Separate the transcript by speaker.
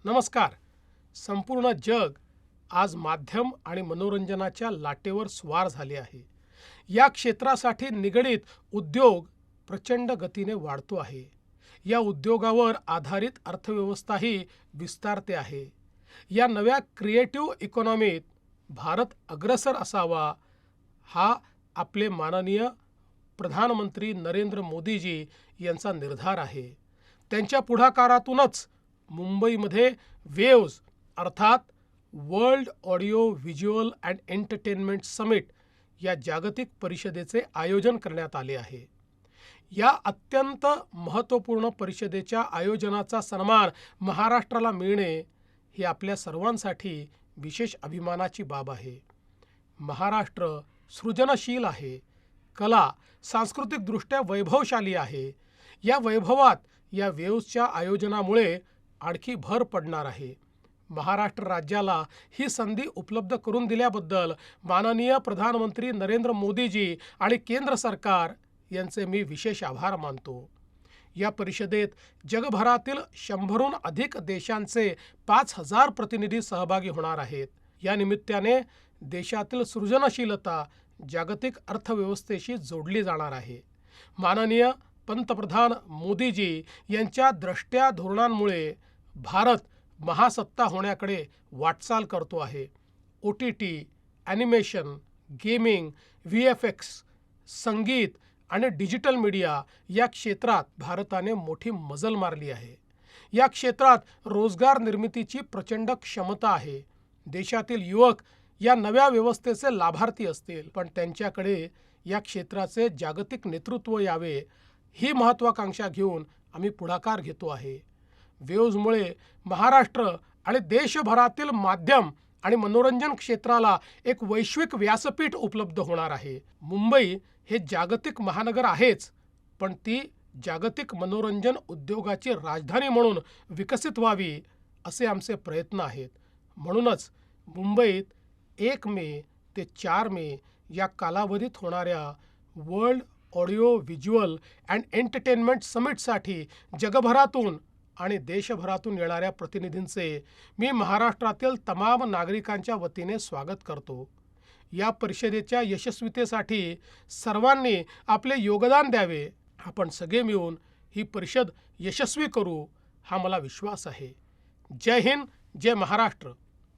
Speaker 1: नमस्कार. संपूर्ण जग आज माध्यम आणि मनोरंजनाच्या लाटेवर स्वार झाले आहे. या क्षेत्रासाठी निगडित उद्योग प्रचंड गतीने वाढतो आहे. या उद्योगावर आधारित अर्थव्यवस्थाही विस्तारते आहे. या नव्या क्रिएटिव्ह इकॉनॉमीत भारत अग्रेसर असावा, हा आपले माननीय प्रधानमंत्री नरेंद्र मोदीजी यांचा निर्धार आहे. त्यांच्या पुढाकारातूनच मुंबईमध्ये वेव्ज अर्थात world audio visual and entertainment summit या जागतिक परिषदेचे आयोजन करण्यात आले आहे. या अत्यंत महत्त्वपूर्ण परिषदेच्या आयोजनाचा सन्मान महाराष्ट्राला मिळणे ही आपल्या सर्वांसाठी विशेष अभिमानाची बाब आहे. महाराष्ट्र सृजनशील आहे, कला सांस्कृतिकदृष्ट्या वैभवशाली आहे. या वैभवात या वेव्सच्या आयोजनामुळे आणखी भर पडणार आहे. महाराष्ट्र राज्याला ही संधी उपलब्ध करून दिल्याबद्दल माननीय प्रधानमंत्री नरेंद्र मोदीजी आणि केंद्र सरकार यांचे मी विशेष आभार मानतो. या परिषदेत जगभरातील 100हून अधिक देशांचे 5000 प्रतिनिधी सहभागी होणार आहेत. या निमित्ताने देशातील सृजनशीलता जागतिक अर्थव्यवस्थेशी जोडली जाणार आहे. माननीय पंतप्रधान मोदीजी यांच्या द्रष्ट्या धोरणांमुळे भारत महासत्ता होण्याकडे वाटचाल करतो आहे. OTT, ॲनिमेशन, गेमिंग, VFX, संगीत आणि डिजिटल मीडिया या क्षेत्रात भारताने मोठी मजल मारली आहे. या क्षेत्रात रोजगार निर्मितीची प्रचंड क्षमता आहे. देशातील युवक या नव्या व्यवस्थेचे लाभार्थी असतील, पण त्यांच्याकडे या क्षेत्राचे जागतिक नेतृत्व यावे ही महत्त्वाकांक्षा घेऊन आम्ही पुढाकार घेतो आहे. वेव्समुळे महाराष्ट्र आणि देशभरातील माध्यम आणि मनोरंजन क्षेत्राला एक वैश्विक व्यासपीठ उपलब्ध होणार आहे. मुंबई हे जागतिक महानगर आहेच, पण ती जागतिक मनोरंजन उद्योगाची राजधानी म्हणून विकसित व्हावी असे आमचे प्रयत्न आहेत. म्हणूनच मुंबईत 1 मे ते 4 मे या कालावधीत होणाऱ्या world audio visual and entertainment समिटसाठी जगभरातून आणि देशभरातून येणाऱ्या प्रतिनिधींचे मी महाराष्ट्रातील तमाम नागरिकांच्या वतीने स्वागत करतो. या परिषदेच्या यशस्वीतेसाठी सर्वांनी आपले योगदान द्यावे. आपण सगळे मिळून ही परिषद यशस्वी करू हा मला विश्वास आहे. जय हिंद, जय महाराष्ट्र.